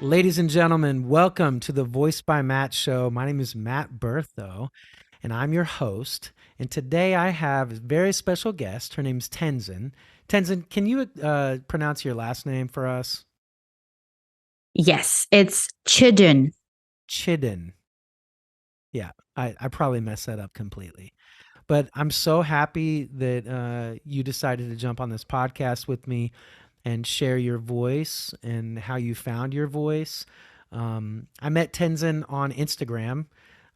Ladies and gentlemen, welcome to the Voice by Matt show. My name is Matt Bertho, and I'm your host. And today I have a very special guest. Her name's Tenzin. Tenzin, can you pronounce your last name for us? Yes, it's Chodon. Chidden. Yeah, I probably messed that up completely. But I'm so happy that you decided to jump on this podcast with me and share your voice and how you found your voice. I met Tenzin on Instagram.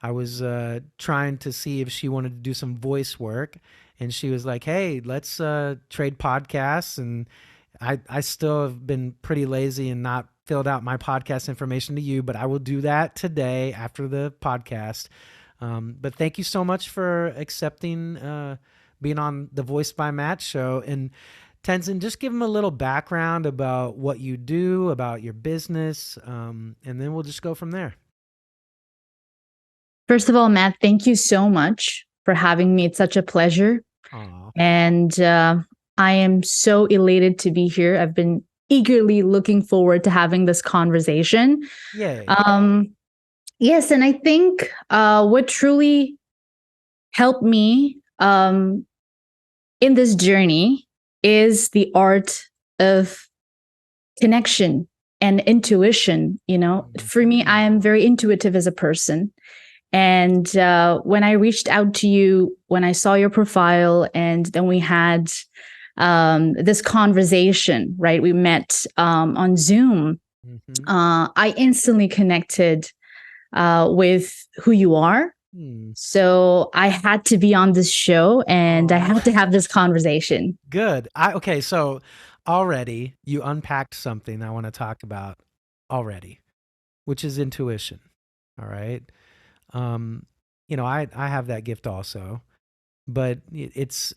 I was trying to see if she wanted to do some voice work, and she was like, "Hey, let's trade podcasts." And I still have been pretty lazy and not filled out my podcast information to you, but I will do that today after the podcast. But thank you so much for accepting being on the Voice by Matt show. And Tenzin, just give them a little background about what you do, about your business, and then we'll just go from there. First of all, Matt, thank you so much for having me. It's such a pleasure. Aw. And I am so elated to be here. I've been eagerly looking forward to having this conversation. Yay. Um, yes, and I think what truly helped me in this journey is the art of connection and intuition. For me, I am very intuitive as a person. And when I reached out to you, when I saw your profile, and then we had this conversation, right? We met on Zoom. Mm-hmm. I instantly connected with who you are. Hmm. So I had to be on this show and I Aw. had to have this conversation. Good. Okay, so already you unpacked something I want to talk about already, which is intuition. All right. Um, I have that gift also, but it's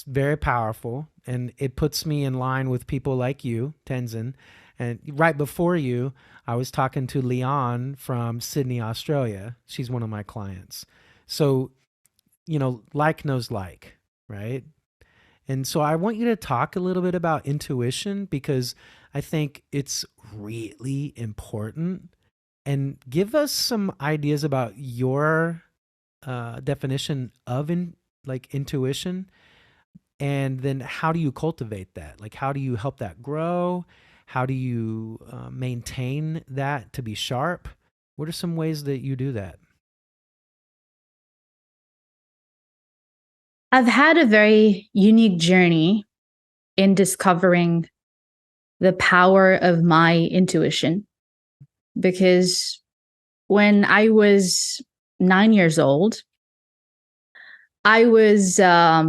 very powerful, and it puts me in line with people like you, Tenzin. And right before you, I was talking to Leon from Sydney, Australia. She's one of my clients. So, like knows like, right? And so I want you to talk a little bit about intuition because I think it's really important, and give us some ideas about your definition of intuition, and then how do you cultivate that? Like, how do you help that grow? How do you maintain that to be sharp? What are some ways that you do that? I've had a very unique journey in discovering the power of my intuition because when I was 9 years old, I was, my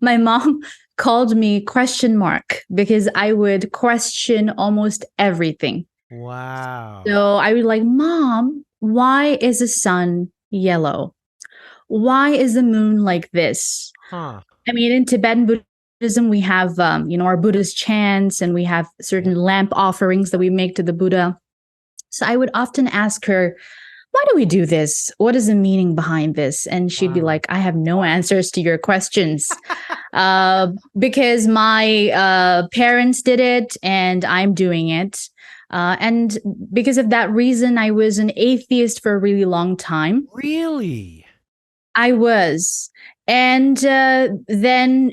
mom called me question mark because I would question almost everything. Wow. So I would like, Mom, why is the sun yellow? Why is the moon like this? Huh. I mean, in Tibetan Buddhism, we have, our Buddhist chants and we have Yep. certain lamp offerings that we make to the Buddha. So I would often ask her, why do we do this? What is the meaning behind this? And she'd be Wow. like, I have no answers to your questions because my parents did it and I'm doing it. And because of that reason, I was an atheist for a really long time. Really? I was. And then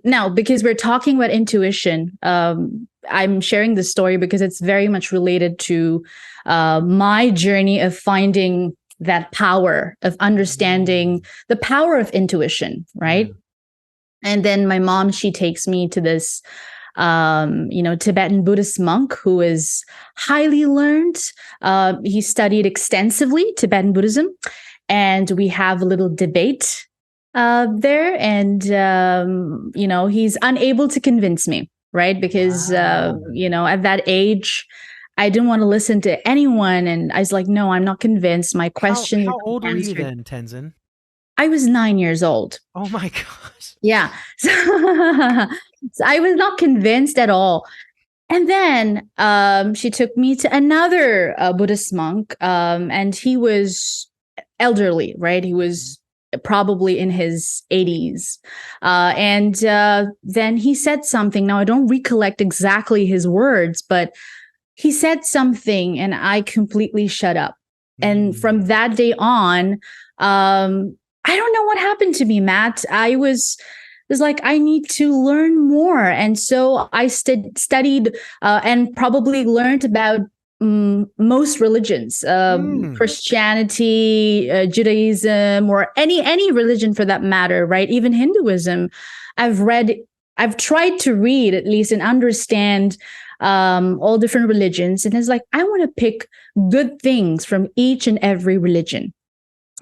now, because we're talking about intuition, I'm sharing this story because it's very much related to my journey of finding that power of understanding Mm. the power of intuition, Yeah. right? And then my mom, she takes me to this, Tibetan Buddhist monk who is highly learned. He studied extensively Tibetan Buddhism, and we have a little debate there. And he's unable to convince me, right? Because Wow. at that age, I didn't want to listen to anyone, and I was like, no, I'm not convinced. My How question is how old were you answered. then, Tenzin? I was 9 years old. Oh my gosh. Yeah. So I was not convinced at all. And then she took me to another Buddhist monk, and he was elderly, right? He Mhm. was probably in his 80s. And then he said something. Now, I don't recollect exactly his words, but he said something and I completely shut up. And from Mm. that day on, I don't know what happened to me, Matt. I was like, I need to learn more. And so I studied and probably learned about most religions, Mm. Christianity, Judaism, or any religion for that matter, right? Even Hinduism. I've read, I've tried to read at least and understand all different religions. And it's like, I want to pick good things from each and every religion.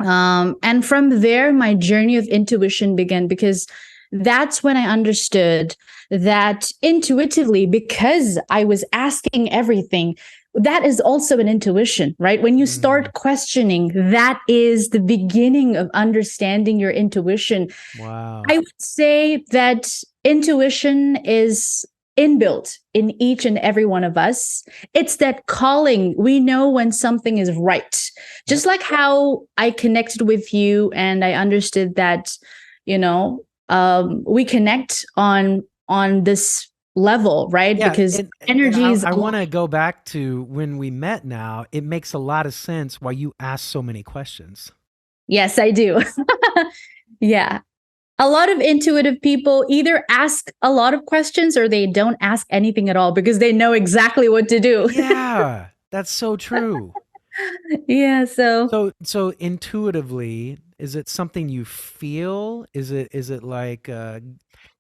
And from there, my journey of intuition began because that's when I understood that intuitively, because I was asking everything, that is also an intuition, right? When you Mm. start questioning, that is the beginning of understanding your intuition. Wow. I would say that intuition is inbuilt in each and every one of us. It's that calling. We know when something is right. Yep. Just like how I connected with you and I understood that, we connect on this level, right? Yeah, Because and energy I is I aligned. want to go back to when we met now. It makes a lot of sense why you ask so many questions. Yes, I do. Yeah. A lot of intuitive people either ask a lot of questions or they don't ask anything at all because they know exactly what to do. Yeah, that's so true. Yeah, so So intuitively, is it something you feel? Is it like a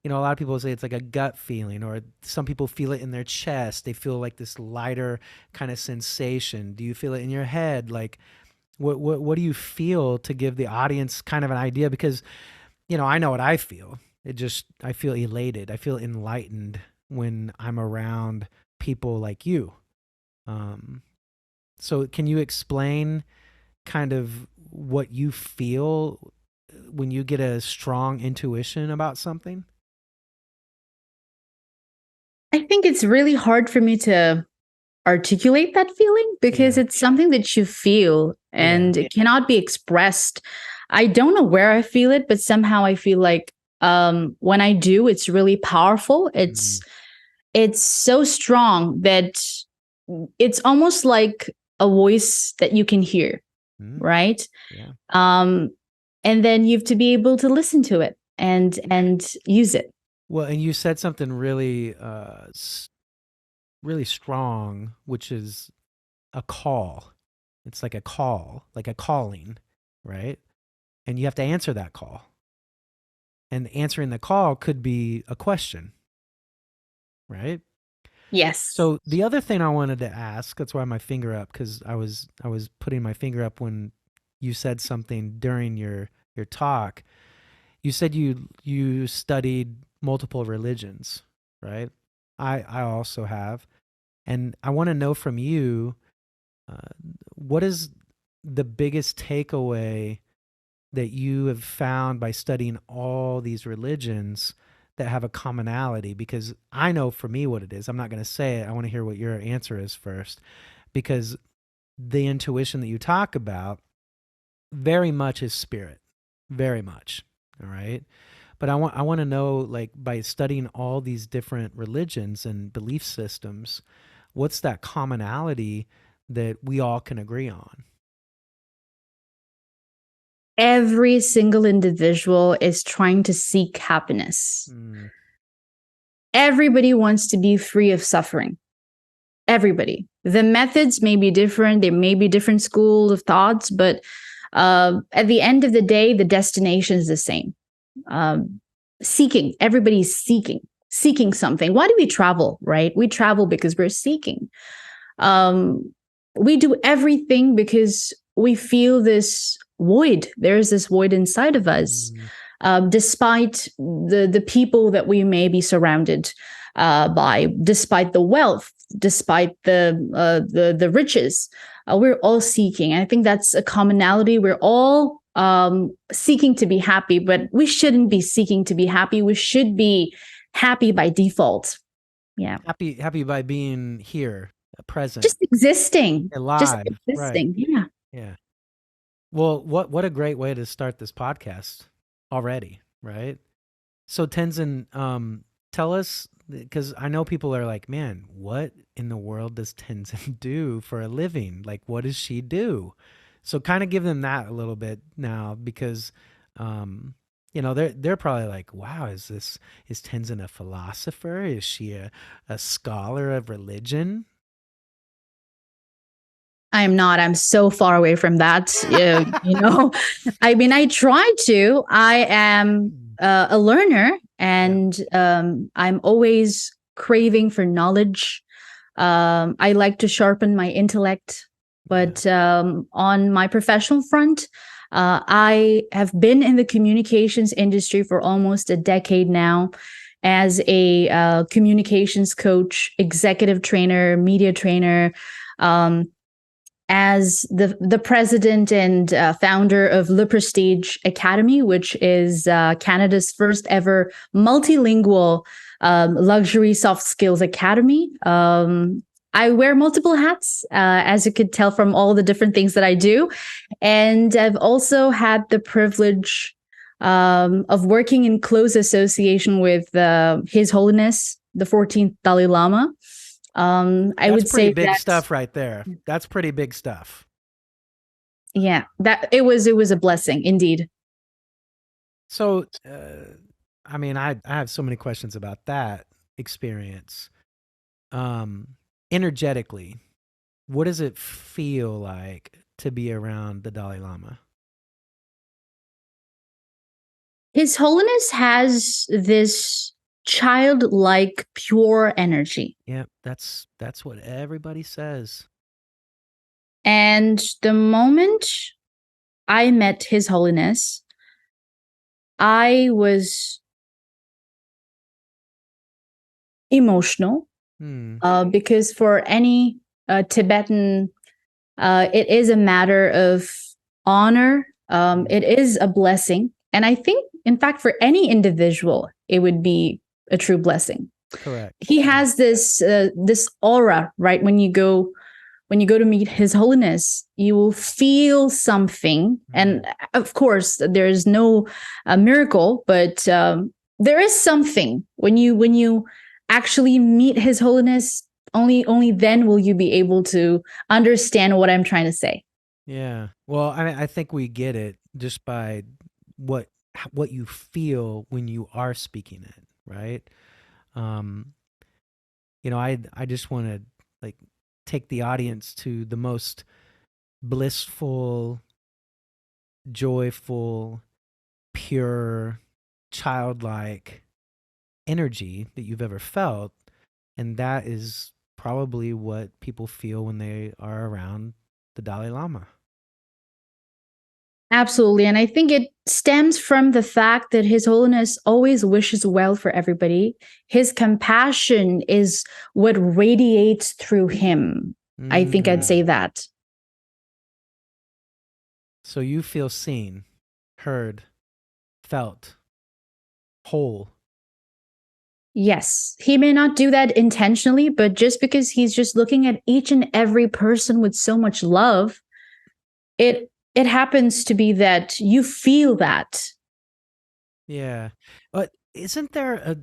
lot of people say it's like a gut feeling, or some people feel it in their chest. They feel like this lighter kind of sensation. Do you feel it in your head? Like what do you feel to give the audience kind of an idea? Because I know what I feel. I feel elated. I feel enlightened when I'm around people like you. Um, so can you explain kind of what you feel when you get a strong intuition about something? I think it's really hard for me to articulate that feeling because Yeah. it's something that you feel Yeah. and it cannot be expressed. I don't know where I feel it, but somehow I feel like when I do, it's really powerful. Mm. It's so strong that it's almost like a voice that you can hear, Mm. right? Yeah. Um, and then you have to be able to listen to it and use it. Well, and you said something really really strong, which is a call. It's like a call, like a calling, right? And you have to answer that call. And answering the call could be a question, right? Yes. So the other thing I wanted to ask, that's why my finger up, because I was putting my finger up when you said something during your talk. You said you studied multiple religions, right? I also have, and I want to know from you, uh, what is the biggest takeaway that you have found by studying all these religions that have a commonality? Because I know for me what it is. I'm not going to say it. I want to hear what your answer is first, because the intuition that you talk about very much is spirit, very much. All right. But I want to know, like, by studying all these different religions and belief systems, what's that commonality that we all can agree on? Every single individual is trying to seek happiness. Mm. Everybody wants to be free of suffering. Everybody. The methods may be different. There may be different schools of thoughts, but at the end of the day, the destination is the same. Um, Seeking. Everybody's seeking something. Why do we travel, right? We travel because we're seeking. Um, we do everything because we feel this void. There is this void inside of us, Mm. despite the people that we may be surrounded by, despite the wealth, despite the riches. We're all seeking. I think that's a commonality. We're all seeking to be happy, but we shouldn't be seeking to be happy. We should be happy by default. Yeah. Happy by being here, present, Just existing. Just alive. Right. existing. Yeah. Yeah. Well, what a great way to start this podcast already, right? So Tenzin, tell us, because I know people are like, man, what in the world does Tenzin do for a living? Like, what does she do? So kind of give them that a little bit now, because um, they're probably like, wow, is Tenzin a philosopher? Is she a scholar of religion? I'm not. I'm so far away from that. I mean, I try to. I am a learner, Yeah, and I'm always craving for knowledge. I like to sharpen my intellect, yeah. but on my professional front, I have been in the communications industry for almost a decade now as a communications coach, executive trainer, media trainer. Um, as the president and founder of Le Prestige Academy, which is Canada's first ever multilingual luxury soft skills academy. I wear multiple hats, as you could tell from all the different things that I do. And I've also had the privilege of working in close association with His Holiness, the 14th Dalai Lama. I That's would pretty say big that, stuff right there. That's pretty big stuff. yeah, that it was a blessing indeed. So, I mean, I have so many questions about that experience. Um, Energetically, what does it feel like to be around the Dalai Lama? His Holiness has this childlike, pure energy. Yeah, that's what everybody says. And the moment I met His Holiness, I was emotional Hmm. because for any Tibetan, it is a matter of honor. Mm. It is a blessing. And I think, in fact, for any individual, it would be a true blessing. Correct. He Yeah. has this aura, right? When you go to meet His Holiness, you will feel something. And of course, there is no miracle, but there is something when you actually meet His Holiness. Only then will you be able to understand what I'm trying to say. Yeah. Well, I think we get it just by what what you feel when you are speaking it, right? Um, I just want to like take the audience to the most blissful, joyful, pure, childlike energy that you've ever felt, and that is probably what people feel when they are around the Dalai Lama. Absolutely. And I think it stems from the fact that His Holiness always wishes well for everybody. His compassion is what radiates through him. I think I'd say Mm. that. So you feel seen, heard, felt, whole. Yes, he may not do that intentionally, but just because he's just looking at each and every person with so much love, it happens to be that you feel that. Yeah. But isn't there a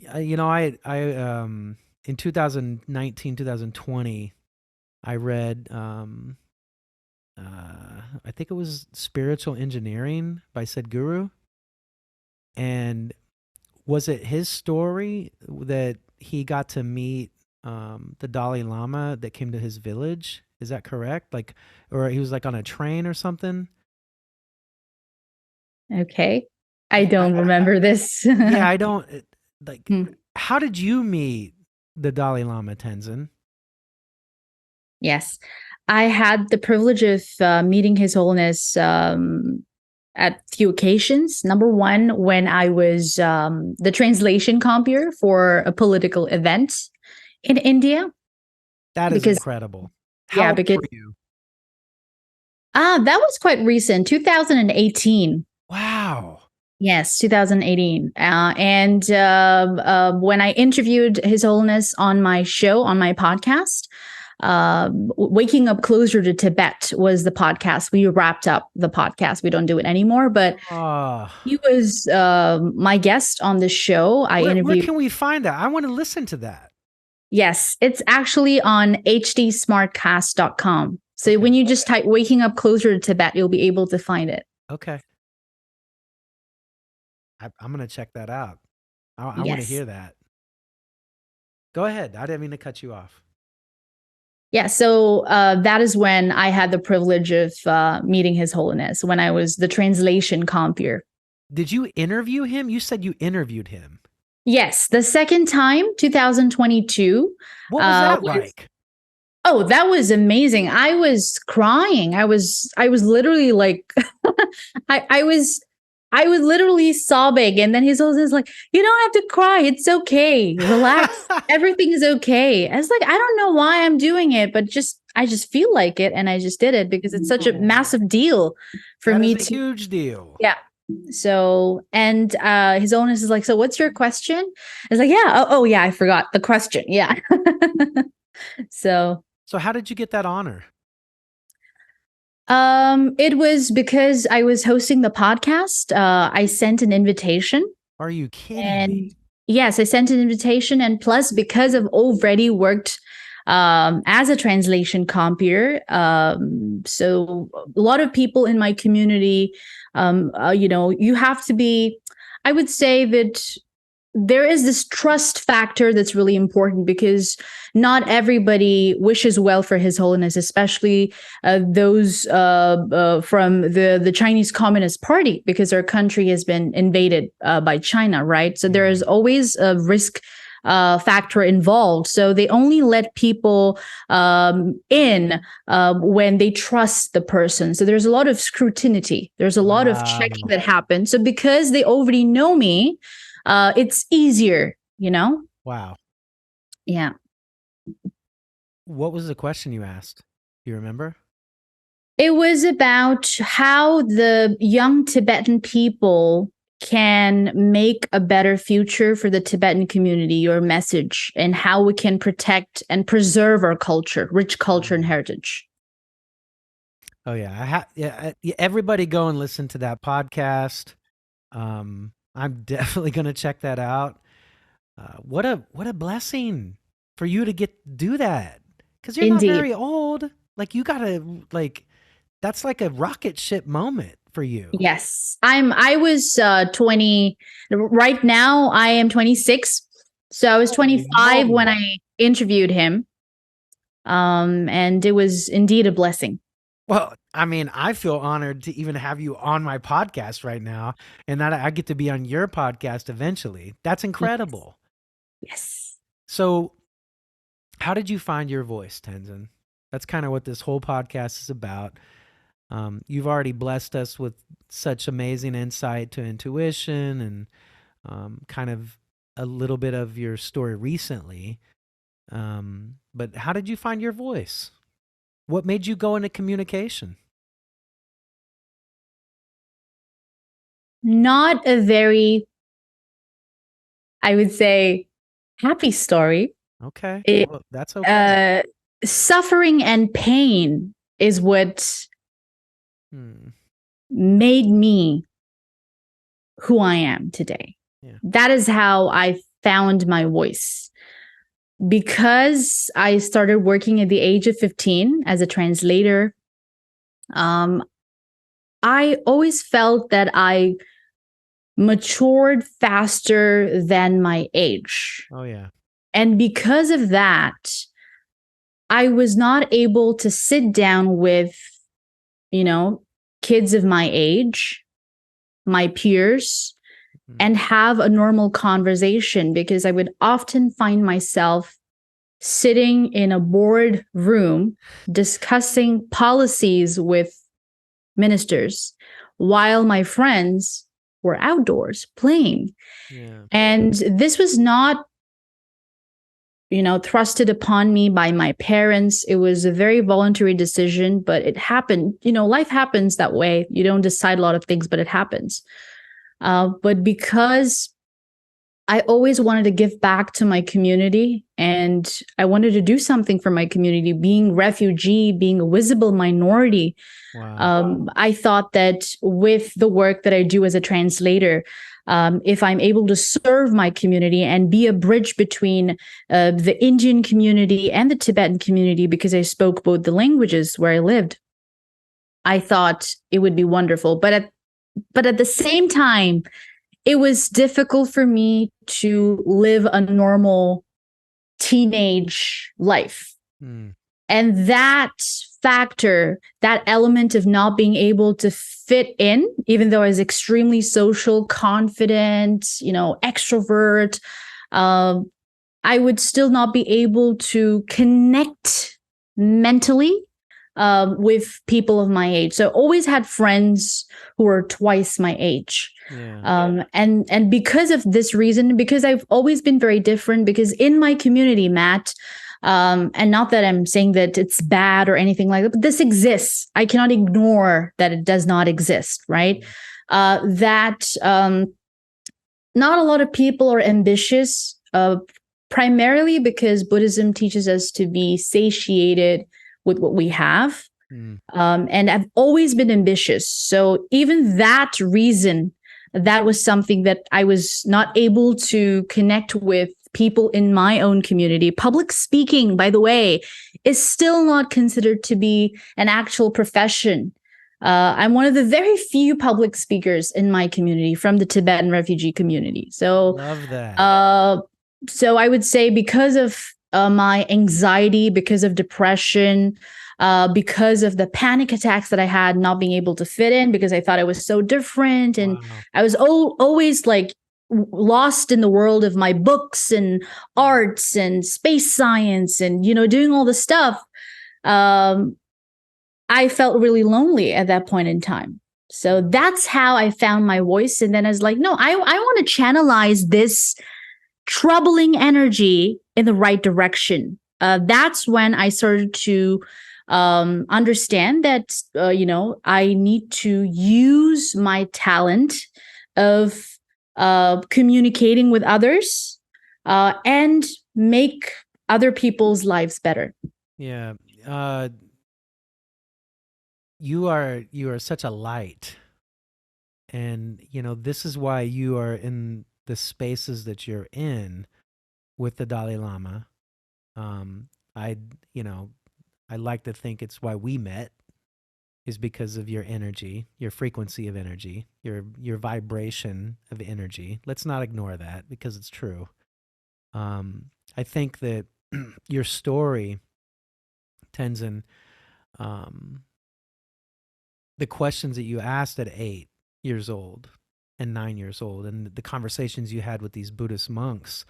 I in 2019, 2020, I read I think it was Spiritual Engineering by Sadhguru. And was it his story that he got to meet the Dalai Lama that came to his village? Is that correct? Like, or he was like on a train or something? Okay. I Yeah, don't remember this. yeah, I don't like. Hmm. How did you meet the Dalai Lama, Tenzin? Yes. I had the privilege of meeting His Holiness at few occasions. Number one, when I was the translation compier for a political event in India, That is because incredible. How yeah, old because were you? that was quite recent, 2018. Wow. Yes, 2018. And when I interviewed His Holiness on my show, on my podcast, Waking Up Closer to Tibet was the podcast. We wrapped up the podcast. We don't do it anymore, but he was my guest on the show. I where interviewed. can we find that? I want to listen to that. Yes, it's actually on hdsmartcast.com. So when you just type Waking Up Closer to Tibet, you'll be able to find it. Okay. I'm going to check that out. I want to hear that. Go ahead. I didn't mean to cut you off. Yeah, so that is when I had the privilege of meeting His Holiness, when I was the translation compeer. Did you interview him? You said you interviewed him. Yes, the second time, 2022. What was that like? Oh, that was amazing. I was crying. I was literally like, I was literally sobbing. And then he's always like, you don't have to cry. It's okay. Relax. Everything is okay. I was like, I don't know why I'm doing it, but I just feel like it. And I just did it because it's such a massive deal for me. It's a huge deal. Yeah. So, and His Holiness is like, so what's your question? I was like, yeah. Oh yeah. I forgot the question. Yeah. So how did you get that honor? It was because I was hosting the podcast. I sent an invitation. Are you kidding me? Yes, I sent an invitation. And plus, because I've already worked as a translation compeer, so a lot of people in my community, you have to be, I would say that there is this trust factor that's really important because not everybody wishes well for His Holiness, especially those from the Chinese Communist Party, because our country has been invaded by China, right? So there is always a risk factor involved. So they only let people in when they trust the person. So there's a lot of scrutiny. There's a lot of checking that happens. So because they already know me, it's easier, Wow. Yeah. What was the question you asked? You remember? It was about how the young Tibetan people can make a better future for the Tibetan community, your message, and how we can protect and preserve our culture, rich culture and heritage. Oh yeah. Everybody go and listen to that podcast. I'm definitely going to check that out. What a blessing for you to do that. Because you're not very old. Like you gotta that's like a rocket ship moment for you. Yes. I was 20. Right now I am 26. So I was 25 when I interviewed him. And it was indeed a blessing. Well, I mean, I feel honored to even have you on my podcast right now, and that I get to be on your podcast eventually. That's incredible. Yes. So how did you find your voice, Tenzin? That's kind of what this whole podcast is about. You've already blessed us with such amazing insight to intuition and kind of a little bit of your story recently. But how did you find your voice? What made you go into communication? Not a very, I would say, happy story. Okay. Well, that's okay. Suffering and pain is what made me who I am today. Yeah. That is how I found my voice. Because I started working at the age of 15 as a translator, I always felt that I matured faster than my age. Oh, yeah. And because of that, I was not able to sit down with, kids of my age, my peers, and have a normal conversation, because I would often find myself sitting in a board room discussing policies with ministers while my friends were outdoors playing. Yeah. And this was not, thrusted upon me by my parents. It was a very voluntary decision, but it happened. Life happens that way. You don't decide a lot of things, but it happens. But because I always wanted to give back to my community, and I wanted to do something for my community. Being refugee, being a visible minority, Wow. I thought that with the work that I do as a translator, if I'm able to serve my community and be a bridge between the Indian community and the Tibetan community, because I spoke both the languages where I lived, I thought it would be wonderful. But at the same time, it was difficult for me to live a normal teenage life. Mm. And that factor, that element of not being able to fit in, even though I was extremely social, confident, extrovert, I would still not be able to connect mentally with people of my age. So I always had friends who were twice my age. Yeah. And because of this reason, because I've always been very different, because in my community, Matt, and not that I'm saying that it's bad or anything like that, but this exists. I cannot ignore that it does not exist, right? That not a lot of people are ambitious, primarily because Buddhism teaches us to be satiated with what we have. And I've always been ambitious. So even that reason, that was something that I was not able to connect with people in my own community. Public speaking, by the way, is still not considered to be an actual profession. I'm one of the very few public speakers in my community from the Tibetan refugee community. So, Love that. so I would say because of my anxiety, because of depression, because of the panic attacks that I had not being able to fit in, because I thought I was so different, and Wow. I was always like lost in the world of my books and arts and space science and doing all the stuff. I felt really lonely at that point in time. So that's how I found my voice. And then I was like, no, I want to channelize this troubling energy in the right direction. That's when I started to understand that, I need to use my talent of communicating with others and make other people's lives better. Yeah. You are such a light. And, this is why you are in the spaces that you're in with the Dalai Lama. I, I like to think it's why we met, is because of your energy, your frequency of energy, your vibration of energy. Let's not ignore that because it's true. I think that your story, Tenzin, the questions that you asked at 8 years old and 9 years old, and the conversations you had with these Buddhist monks,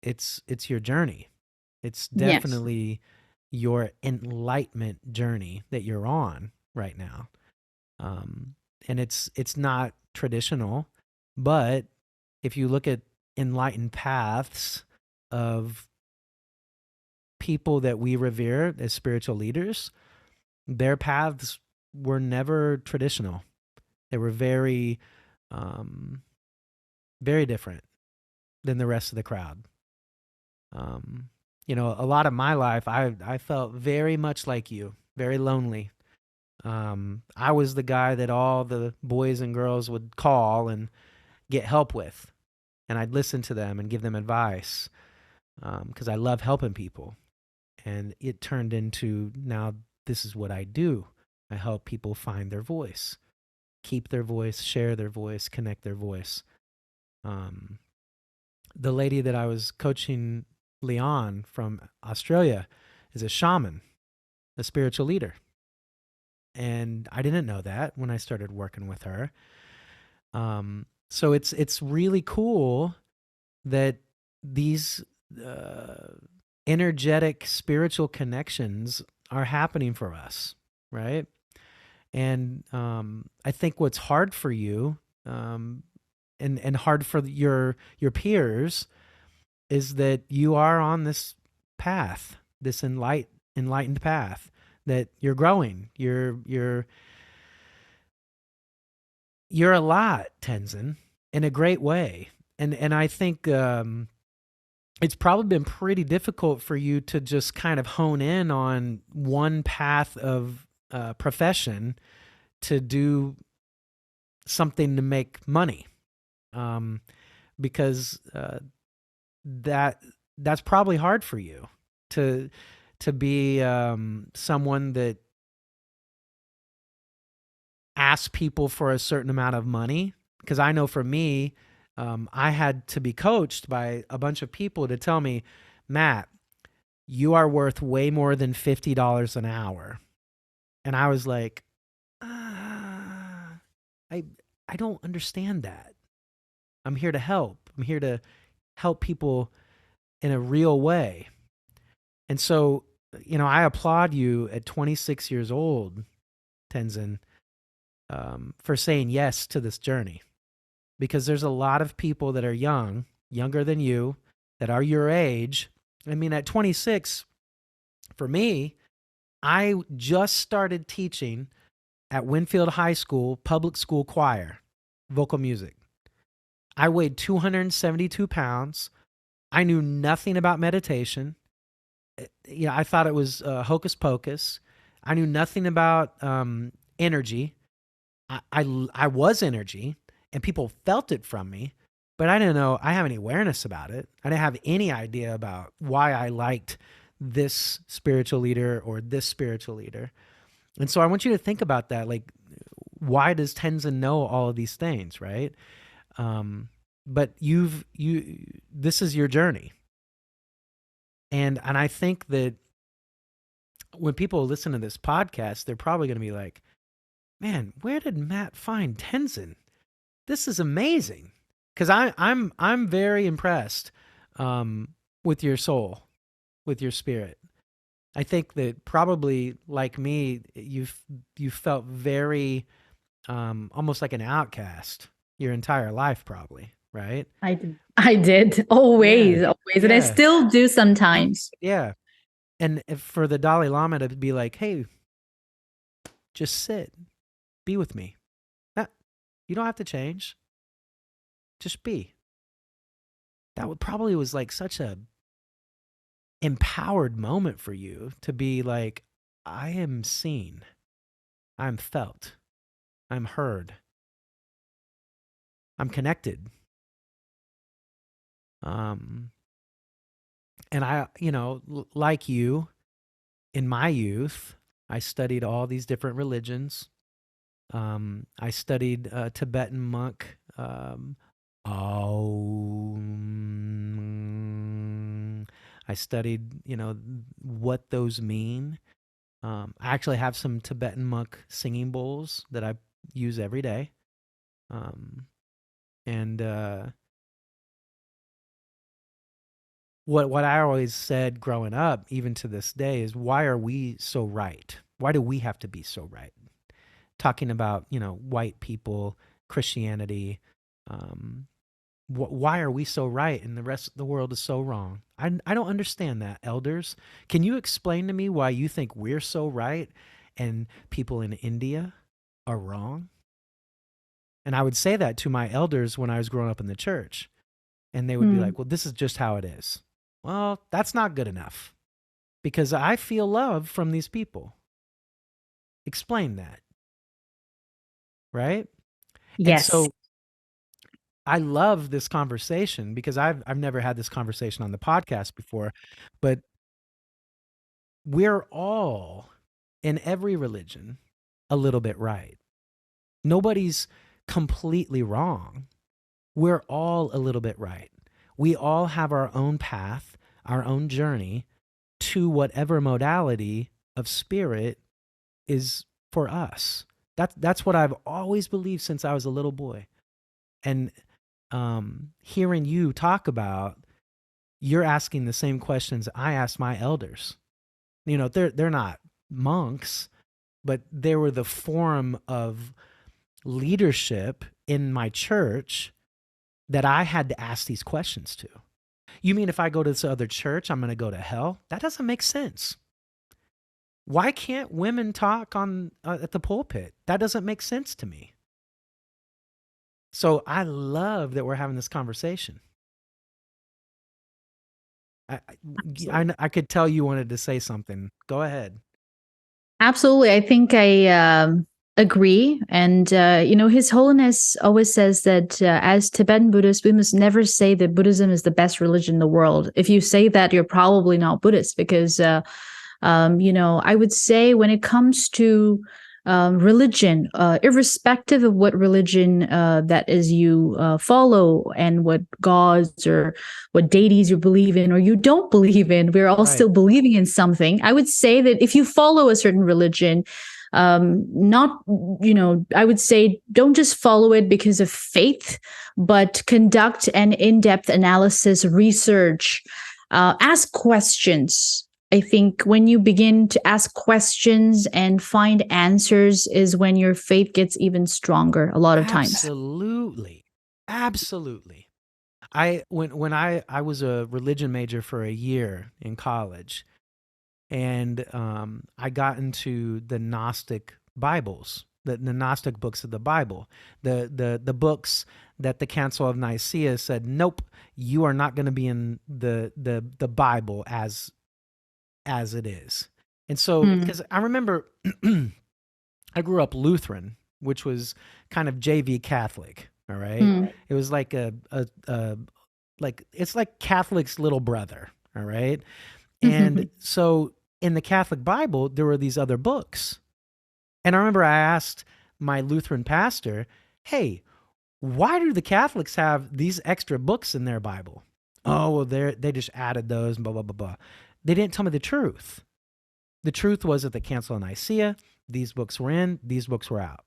it's your journey. It's Yes. definitely your enlightenment journey that you're on right now. And it's not traditional, but if you look at enlightened paths of people that we revere as spiritual leaders, their paths were never traditional. They were very, very different than the rest of the crowd. A lot of my life, I felt very much like you, very lonely. I was the guy that all the boys and girls would call and get help with, and I'd listen to them and give them advice because I love helping people. And it turned into, now this is what I do. I help people find their voice, keep their voice, share their voice, connect their voice. The lady that I was coaching, Leon from Australia, is a shaman, a spiritual leader. And I didn't know that when I started working with her. So it's really cool that these energetic spiritual connections are happening for us, right? And I think what's hard for you, and hard for your peers, is that you are on this path, this enlightened path, that you're growing. You're a lot, Tenzin. in a great way. And I think it's probably been pretty difficult for you to just kind of hone in on one path of profession to do something to make money, um, because that's probably hard for you to be someone that asks people for a certain amount of money. Because I know for me, I had to be coached by a bunch of people to tell me, Matt, you are worth way more than $50 an hour. And I was like, I I don't understand that. I'm here to help. I'm here to help people in a real way. And so, I applaud you at 26 years old, Tenzin, for saying yes to this journey. Because there's a lot of people that are younger than you, that are your age. I mean, at 26, for me, I just started teaching at Winfield High School public school choir, vocal music. I weighed 272 pounds. I knew nothing about meditation. I thought it was hocus pocus. I knew nothing about energy. I was energy, and people felt it from me, but I didn't know. I have any awareness about it. I didn't have any idea about why I liked this spiritual leader or this spiritual leader. And so I want you to think about that. Like, why does Tenzin know all of these things, right? But this is your journey. And I think that when people listen to this podcast, they're probably going to be like, man, where did Matt find Tenzin? This is amazing. Because I'm very impressed with your soul, with your spirit. I think that probably like me, you felt very almost like an outcast your entire life, probably, right? I did Yeah, always, always, and I yeah, still do sometimes. yeah. And for the Dalai Lama to be like, hey, just sit, be with me. Not, you don't have to change. Just be. That would probably was like such a empowered moment for you to be like, I am seen, I'm felt, I'm heard, I'm connected. Um, and I, like you, in my youth, I studied all these different religions. I studied Tibetan monk. I studied, what those mean. I actually have some Tibetan monk singing bowls that I use every day. And what I always said growing up, even to this day, is why are we so right? Why do we have to be so right? Talking about, white people, Christianity. Why are we so right and the rest of the world is so wrong? I don't understand that, elders. Can you explain to me why you think we're so right and people in India are wrong? And I would say that to my elders when I was growing up in the church. And they would be Hmm. like, well, this is just how it is. Well, that's not good enough because I feel love from these people. Explain that, right? And Yes. so I love this conversation because I've never had this conversation on the podcast before, but we're all in every religion a little bit right. Nobody's completely wrong. We're all a little bit right. We all have our own path, our own journey to whatever modality of spirit is for us. That's what I've always believed since I was a little boy. And hearing you talk about, you're asking the same questions I asked my elders. They're not monks, but they were the form of leadership in my church that I had to ask these questions to. You mean if I go to this other church, I'm going to go to hell? That doesn't make sense. Why can't women talk on at the pulpit? That doesn't make sense to me. So I love that we're having this conversation. I, I could tell you wanted to say something. Go ahead. Absolutely. I think I agree. And, His Holiness always says that as Tibetan Buddhists, we must never say that Buddhism is the best religion in the world. If you say that, you're probably not Buddhist because I would say when it comes to religion, irrespective of what religion that is you follow and what gods or what deities you believe in or you don't believe in, we're all Right. still believing in something. I would say that if you follow a certain religion, not, I would say don't just follow it because of faith, but conduct an in depth analysis, research, ask questions. I think when you begin to ask questions and find answers is when your faith gets even stronger a lot of times. Absolutely. Absolutely. When I was a religion major for a year in college, and I got into the Gnostic Bibles, the Gnostic books of the Bible, the books that the Council of Nicaea said, nope, you are not going to be in the Bible as it is. And so, Mm, because I remember I grew up Lutheran, which was kind of JV Catholic. All right, mm, it was like a like it's like Catholic's little brother. All right, and so in the Catholic Bible there were these other books, and I remember I asked my Lutheran pastor, "Hey, why do the Catholics have these extra books in their Bible?" Oh, well, they just added those and blah blah blah blah. They didn't tell me the truth. The truth was at the Council of Nicaea, these books were in, these books were out.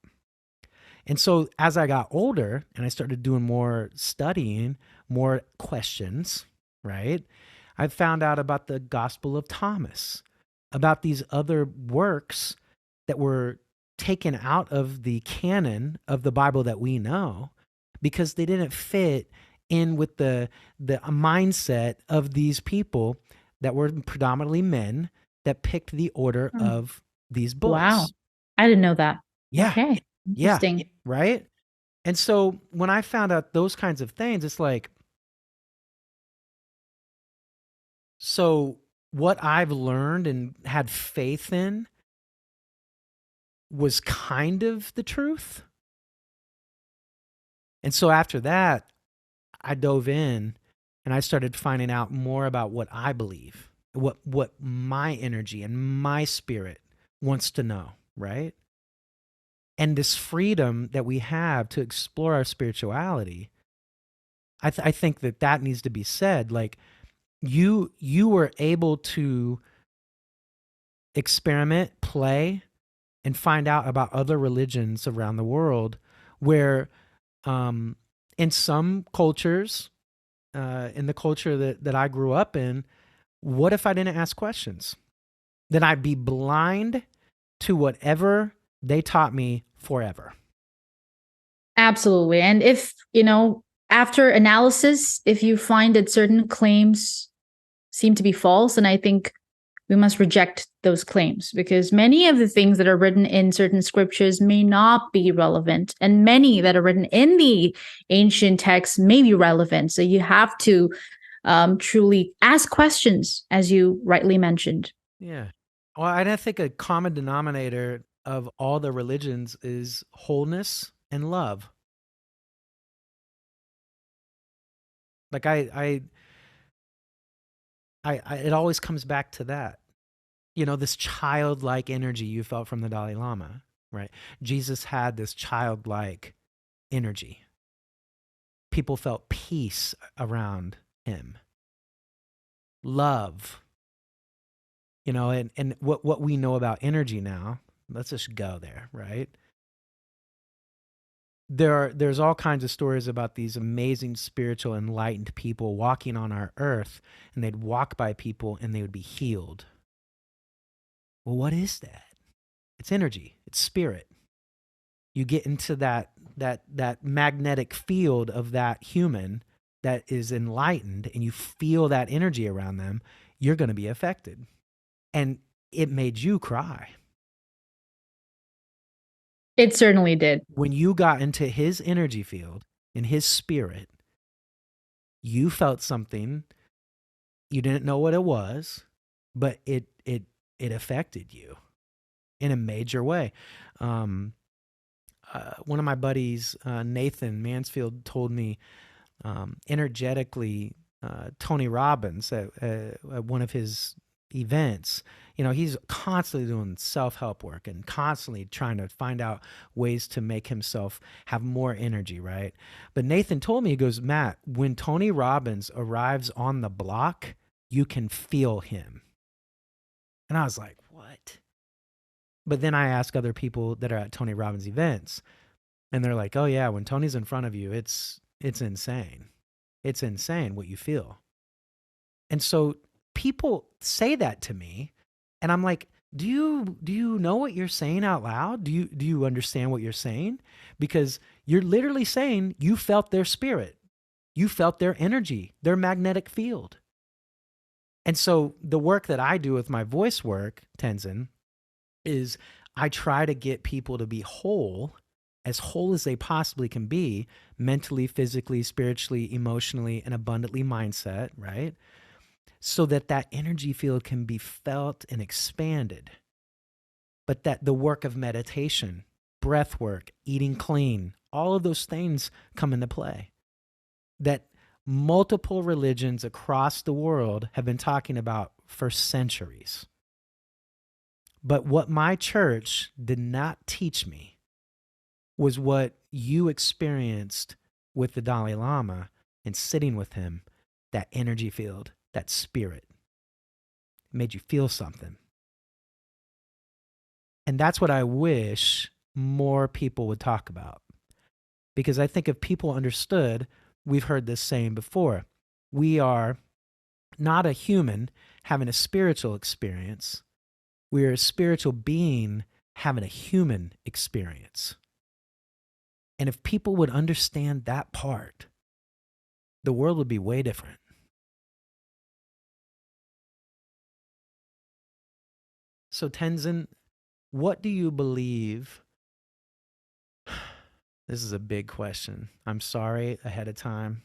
And so as I got older and I started doing more studying, more questions, right? I found out about the Gospel of Thomas, about these other works that were taken out of the canon of the Bible that we know because they didn't fit in with the mindset of these people that were predominantly men that picked the order mm. of these Wow. books. I didn't know that. Yeah. Okay. Yeah. Interesting. Right. And so when I found out those kinds of things, it's like, so what I've learned and had faith in was kind of the truth. And so after that, I dove in and I started finding out more about what I believe, what my energy and my spirit wants to know, right? And this freedom that we have to explore our spirituality, I think that needs to be said. Like you were able to experiment, play, and find out about other religions around the world where um, in some cultures, in the culture that I grew up in, what if I didn't ask questions? Then I'd be blind to whatever they taught me forever. Absolutely. And if, after analysis, if you find that certain claims seem to be false, and I think we must reject those claims because many of the things that are written in certain scriptures may not be relevant, and many that are written in the ancient texts may be relevant. So you have to truly ask questions, as you rightly mentioned. Yeah. Well, I think a common denominator of all the religions is wholeness and love. Like it always comes back to that. You know, this childlike energy you felt from the Dalai Lama, right? Jesus had this childlike energy. People felt peace around him, love, and what we know about energy now, let's just go there, right? There's all kinds of stories about these amazing spiritual enlightened people walking on our earth, and they'd walk by people and they would be healed. Well, what is that? It's energy, it's spirit. You get into that magnetic field of that human that is enlightened and you feel that energy around them, you're going to be affected. And it made you cry. It certainly did. When you got into his energy field, in his spirit, you felt something, you didn't know what it was, but it affected you in a major way. One of my buddies, Nathan Mansfield, told me energetically, Tony Robbins at one of his events, he's constantly doing self-help work and constantly trying to find out ways to make himself have more energy, right? But Nathan told me, he goes, Matt, when Tony Robbins arrives on the block, you can feel him. And I was like, what? But then I ask other people that are at Tony Robbins events, and they're like, oh yeah, when Tony's in front of you, it's insane. It's insane what you feel. And so people say that to me, and I'm like, do you know what you're saying out loud? Do you understand what you're saying? Because you're literally saying you felt their spirit. You felt their energy, their magnetic field. And so the work that I do with my voice work, Tenzin, is I try to get people to be whole as they possibly can be, mentally, physically, spiritually, emotionally, and abundantly mindset, right? So that energy field can be felt and expanded. But that the work of meditation, breath work, eating clean, all of those things come into play. That multiple religions across the world have been talking about for centuries. But what my church did not teach me was what you experienced with the Dalai Lama and sitting with him, that energy field, that spirit. It made you feel something. And that's what I wish more people would talk about. Because I think if people understood, we've heard this saying before, we are not a human having a spiritual experience. We are a spiritual being having a human experience. And if people would understand that part, the world would be way different. So Tenzin, what do you believe? This is a big question. I'm sorry ahead of time.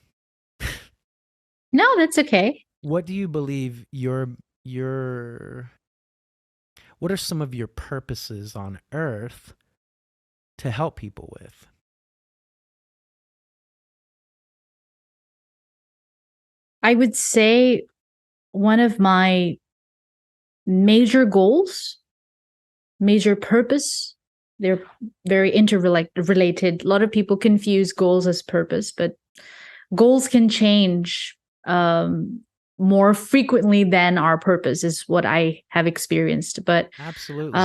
No, that's okay. What do you believe what are some of your purposes on earth to help people with? I would say one of my major goals, major purpose, they're very interrelated. A lot of people confuse goals as purpose, but goals can change more frequently than our purpose, is what I have experienced. But Absolutely.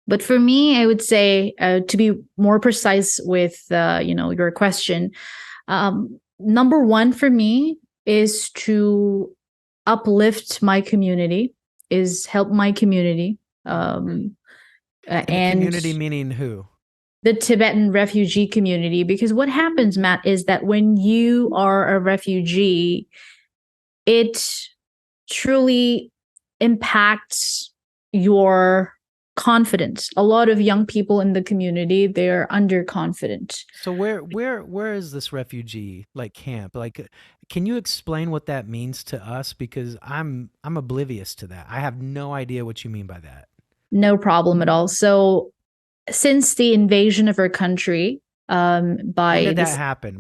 But for me, I would say, to be more precise with your question, number one for me is to uplift my community, is help my community. And And community meaning who? The Tibetan refugee community. Because what happens, Matt, is that when you are a refugee, it truly impacts your confidence. A lot of young people in the community, they're underconfident. So where is this refugee camp? Can you explain what that means to us? Because I'm oblivious to that. I have no idea what you mean by that. No problem at all. So since the invasion of our country, when did that happen?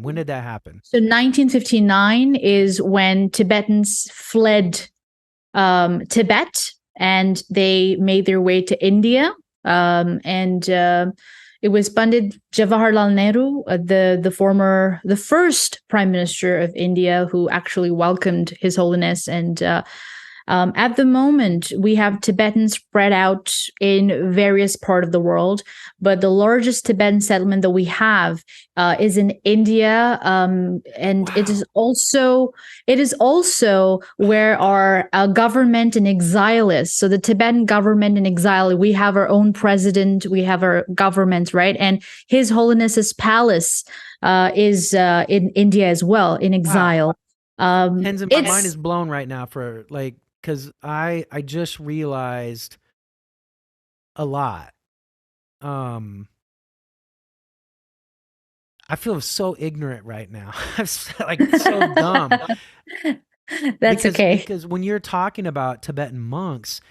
So 1959 is when Tibetans fled Tibet, and they made their way to India. It was Pandit Jawaharlal Nehru, the first prime minister of India, who actually welcomed His Holiness. And at the moment, we have Tibetans spread out in various parts of the world, but the largest Tibetan settlement that we have is in India, and wow. It is also where our government in exile is. So the Tibetan government in exile, we have our own president, we have our government, right? And His Holiness's palace is in India as well, in exile. Wow. Tenzin, my mind is blown right now because I just realized a lot. I feel so ignorant right now. I'm like so dumb That's okay. because when you're talking about Tibetan monks,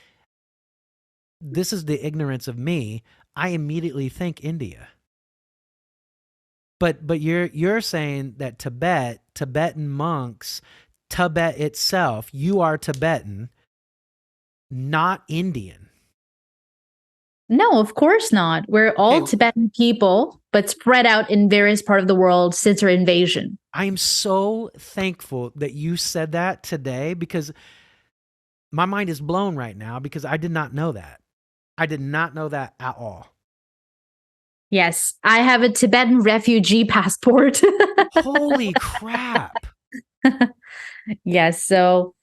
this is the ignorance of me. I immediately think India. But you're saying that Tibetan monks, Tibet itself, you are Tibetan, not Indian. No, of course not. We're Okay, all Tibetan people, but spread out in various parts of the world since our invasion. I am so thankful that you said that today because my mind is blown right now because I did not know that. I did not know that at all. Yes, I have a Tibetan refugee passport. Holy crap. Yes, so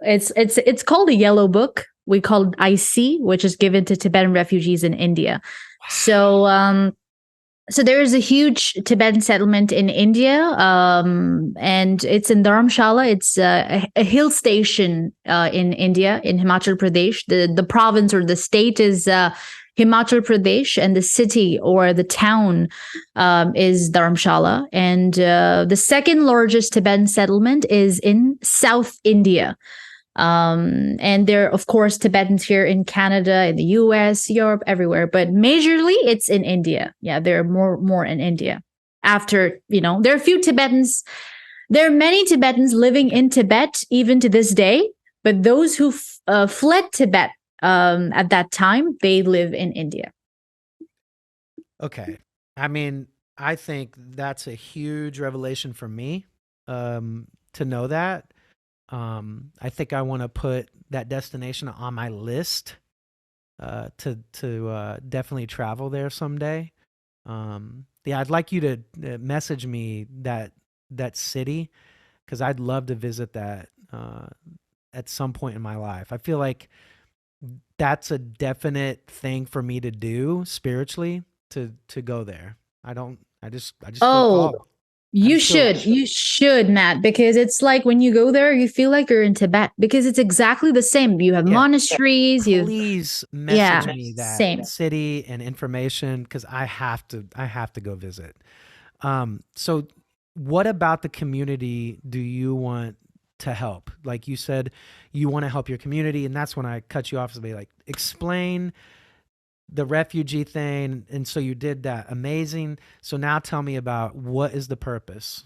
it's called a yellow book. We call it IC, which is given to Tibetan refugees in India. So so there is a huge Tibetan settlement in India, and it's in Dharamshala. It's a hill station in India, in Himachal Pradesh. The province or the state is Himachal Pradesh, and the city or the town is Dharamshala. And the second largest Tibetan settlement is in South India. And there are, of course, Tibetans here in Canada, in the US, Europe, everywhere, but majorly it's in India. Yeah, there are more in India. After, there are a few Tibetans, there are many Tibetans living in Tibet even to this day, but those who fled Tibet at that time, they live in India. Okay. I mean, I think that's a huge revelation for me to know that. I think I want to put that destination on my list to definitely travel there someday. Yeah, I'd like you to message me that city because I'd love to visit that at some point in my life. I feel like that's a definite thing for me to do spiritually to go there. I just feel called. You should, Matt, because it's like when you go there, you feel like you're in Tibet because it's exactly the same. You have monasteries. Please message me that city and information because I have to go visit. So what about the community do you want to help? Like you said, you want to help your community, and that's when I cut you off to be like, explain the refugee thing, and so you did that. Amazing. So now tell me about what is the purpose?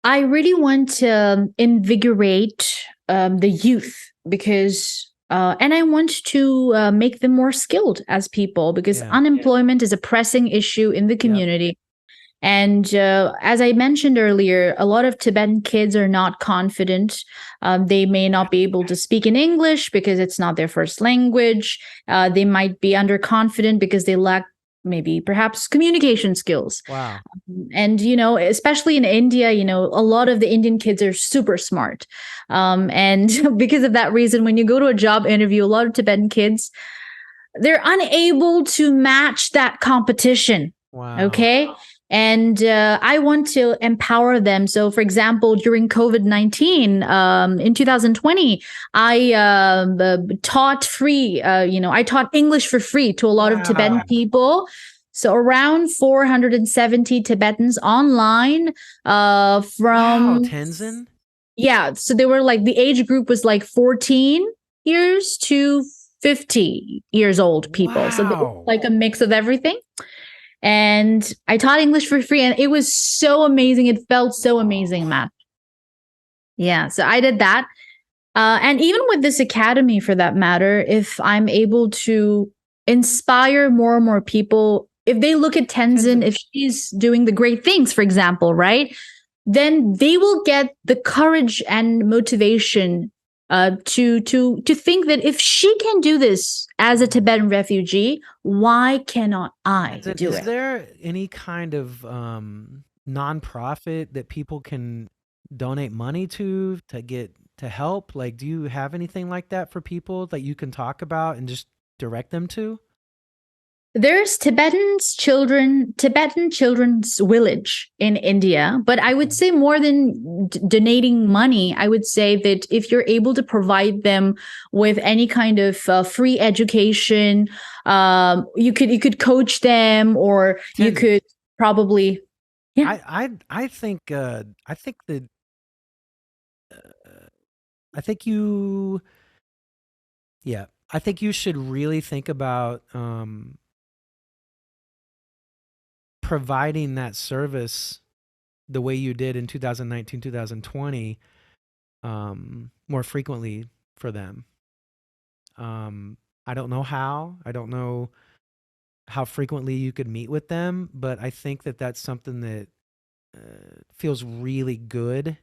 I really want to invigorate the youth because, and I want to make them more skilled as people because unemployment is a pressing issue in the community. Yep. And as I mentioned earlier, a lot of Tibetan kids are not confident. They may not be able to speak in English because it's not their first language. They might be underconfident because they lack perhaps communication skills. Wow. And, especially in India, a lot of the Indian kids are super smart. And because of that reason, when you go to a job interview, a lot of Tibetan kids, they're unable to match that competition. Wow. Okay. And I want to empower them. So, for example, during COVID-19 in 2020, I taught free. I taught English for free to a lot of Tibetan people. So around 470 Tibetans online from Tenzin? Yeah. So they were like, the age group was like 14 years to 50 years old people. So they were like a mix of everything. And I taught English for free, and it was so amazing. It felt so amazing, Matt. Yeah, so I did that. And even with this academy, for that matter, if I'm able to inspire more and more people, if they look at Tenzin, if she's doing the great things, for example, right, then they will get the courage and motivation to think that if she can do this as a Tibetan refugee, why cannot I do it? Is there any kind of nonprofit that people can donate money to get to help? Like, do you have anything like that for people that you can talk about and just direct them to? There's Tibetan Children's Village in India, but I would say more than donating money, I would say that if you're able to provide them with any kind of free education, you could coach them, or you could probably, yeah. I think I think that I think you yeah, I think you should really think about providing that service the way you did in 2019, 2020 more frequently for them. I don't know how. I don't know how frequently you could meet with them, but I think that that's something that feels really good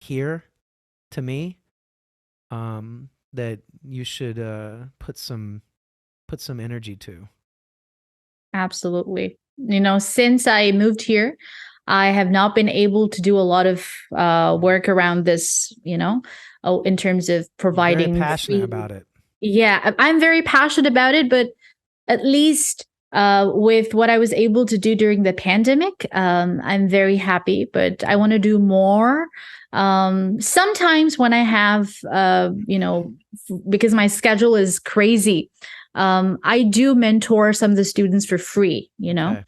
here to me. That you should put some energy to. Absolutely. Since I moved here, I have not been able to do a lot of work around this, in terms of You're very providing passionate free. about it. Yeah, I'm very passionate about it, but at least with what I was able to do during the pandemic, I'm very happy, but I want to do more. Sometimes when I have, because my schedule is crazy, I do mentor some of the students for free, Okay.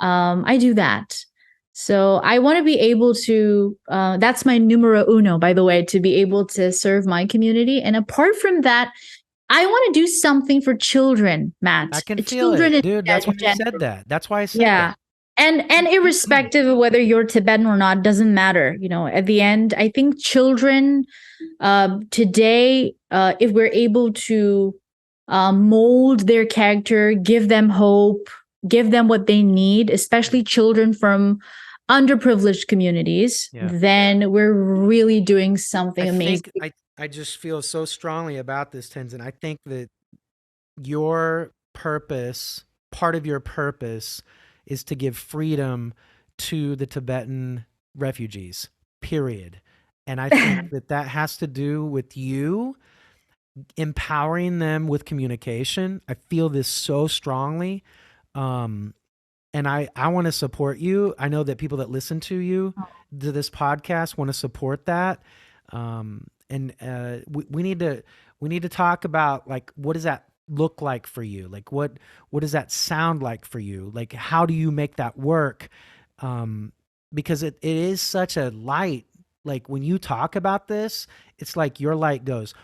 I do that. So I want to be able to, that's my numero uno, by the way, to be able to serve my community. And apart from that, I want to do something for children, I Matt. can feel Children it, in dude. That's why I said general. that. That's why I said Yeah. that. And irrespective of whether you're Tibetan or not, doesn't matter. At the end, I think children today, if we're able to mold their character, give them hope, give them what they need, especially children from underprivileged communities, Yeah. then we're really doing something amazing. I just feel so strongly about this, Tenzin. I think that your purpose, part of your purpose, is to give freedom to the Tibetan refugees, period. And I think that that has to do with you empowering them with communication. I feel this so strongly. And I want to support you. I know that people that listen to you, to this podcast, want to support that. And we need to talk about, like, what does that look like for you? Like, what does that sound like for you? Like, how do you make that work? Because it is such a light. Like, when you talk about this, it's like your light goes,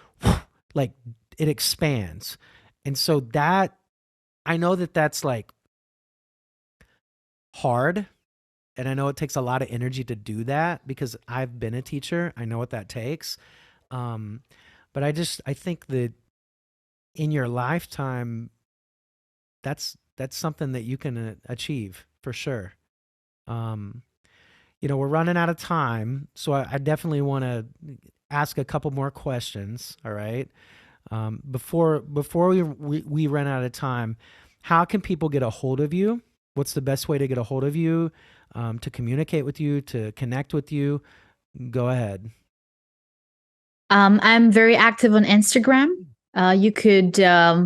like, it expands. And so that, I know that that's like hard, and I know it takes a lot of energy to do that because I've been a teacher. I know what that takes. But I think that in your lifetime, that's something that you can achieve for sure. We're running out of time, so I definitely want to ask a couple more questions. All right. Before we run out of time, how can people get a hold of you? What's the best way to get a hold of you, to communicate with you, to connect with you? Go ahead. I'm very active on Instagram. You could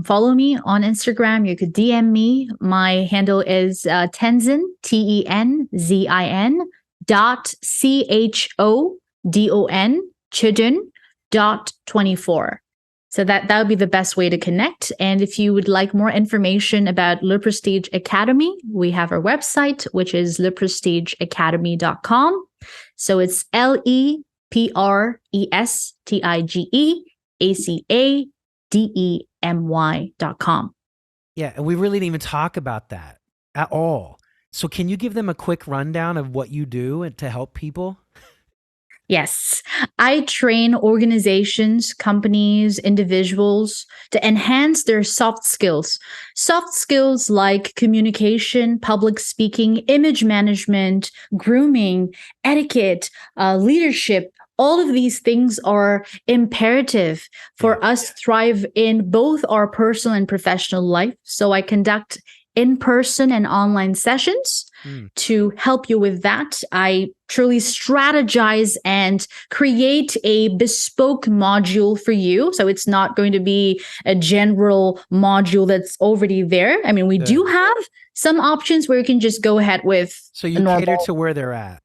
follow me on Instagram. You could DM me. My handle is Tenzin, TENZIN .CHODON Chodon .24. So that would be the best way to connect. And if you would like more information about Le Prestige Academy, we have our website, which is leprestigeacademy.com. So it's LEPRESTIGEACADEMY.com. Yeah, and we really didn't even talk about that at all. So can you give them a quick rundown of what you do to help people? Yes, I train organizations, companies, individuals to enhance their soft skills. Soft skills like communication, public speaking, image management, grooming, etiquette, leadership. All of these things are imperative for us to thrive in both our personal and professional life. So I conduct in-person and online sessions to help you with that. I truly strategize and create a bespoke module for you. So it's not going to be a general module that's already there. I mean, we do have some options where you can just go ahead with. So you cater to where they're at.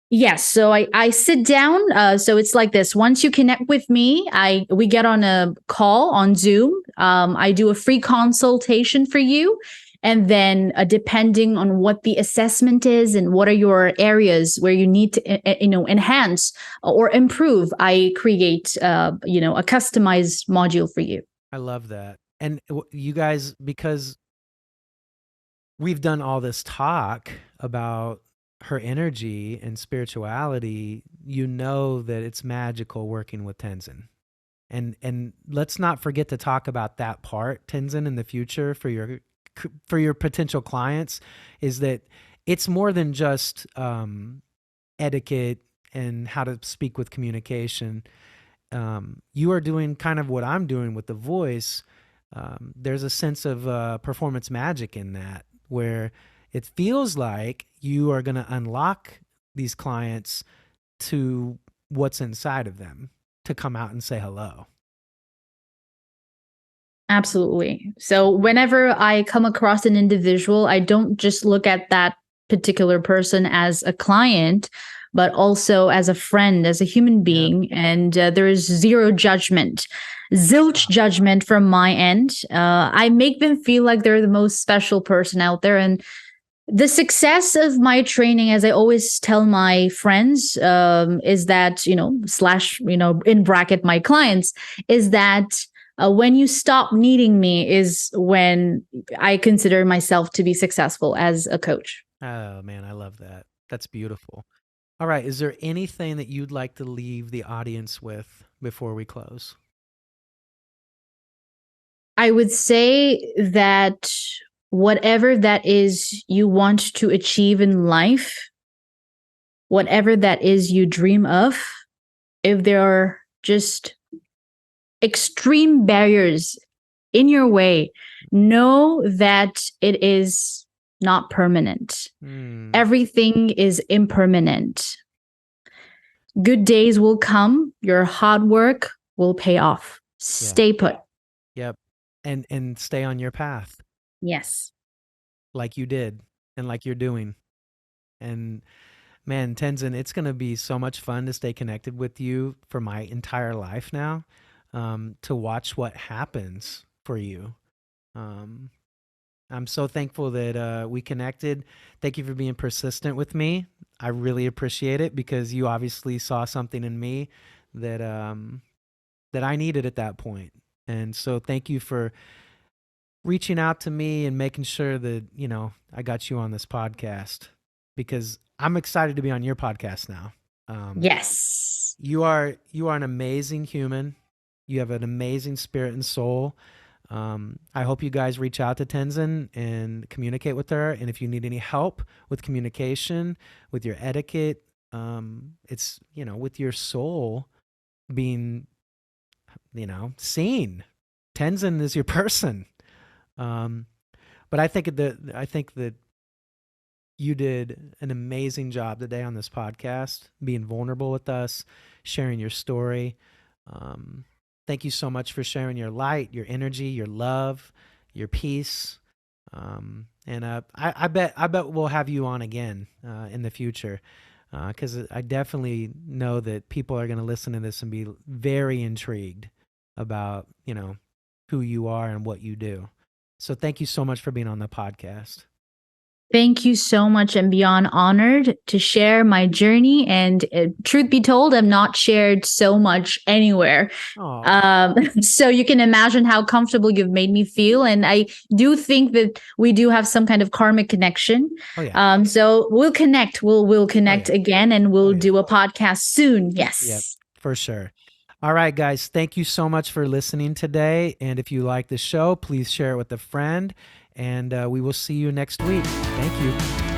Yes. So I sit down. So it's like this. Once you connect with me, we get on a call on Zoom. I do a free consultation for you. And then depending on what the assessment is and what are your areas where you need to enhance or improve, I create a customized module for you. I love that. And you guys, because we've done all this talk about her energy and spirituality, you know that it's magical working with Tenzin. And let's not forget to talk about that part, Tenzin, in the future for your potential clients, is that it's more than just etiquette and how to speak with communication. You are doing kind of what I'm doing with the voice. There's a sense of performance magic in that, where it feels like you are going to unlock these clients to what's inside of them to come out and say hello. Absolutely. So whenever I come across an individual, I don't just look at that particular person as a client, but also as a friend, as a human being. Yeah. And there is zero judgment, zilch judgment from my end. I make them feel like they're the most special person out there. And the success of my training, as I always tell my friends, is that, slash, in bracket, my clients, is that when you stop needing me is when I consider myself to be successful as a coach. Oh, man, I love that. That's beautiful. All right. Is there anything that you'd like to leave the audience with before we close? I would say that whatever that is you want to achieve in life, whatever that is you dream of, if there are just extreme barriers in your way, know that it is not permanent. Everything is impermanent. Good days will come. Your hard work will pay off. Stay put. Yep. And stay on your path. Yes. Like you did and like you're doing. And man, Tenzin, it's going to be so much fun to stay connected with you for my entire life now, to watch what happens for you. I'm so thankful that we connected. Thank you for being persistent with me. I really appreciate it, because you obviously saw something in me that that I needed at that point. And so thank you for reaching out to me and making sure that, I got you on this podcast, because I'm excited to be on your podcast now. Yes. You are an amazing human. You have an amazing spirit and soul. I hope you guys reach out to Tenzin and communicate with her. And if you need any help with communication, with your etiquette, it's, with your soul being, seen. Tenzin is your person. But I think that you did an amazing job today on this podcast, being vulnerable with us, sharing your story. Thank you so much for sharing your light, your energy, your love, your peace. And I bet we'll have you on again in the future, because I definitely know that people are going to listen to this and be very intrigued about, who you are and what you do. So thank you so much for being on the podcast. Thank you so much. I'm beyond honored to share my journey. And truth be told, I'm not shared so much anywhere. So you can imagine how comfortable you've made me feel. And I do think that we do have some kind of karmic connection. Oh, yeah. So we'll connect. We'll connect again, and we'll do a podcast soon. Yes. Yep, for sure. All right, guys, thank you so much for listening today. And if you like the show, please share it with a friend. And we will see you next week. Thank you.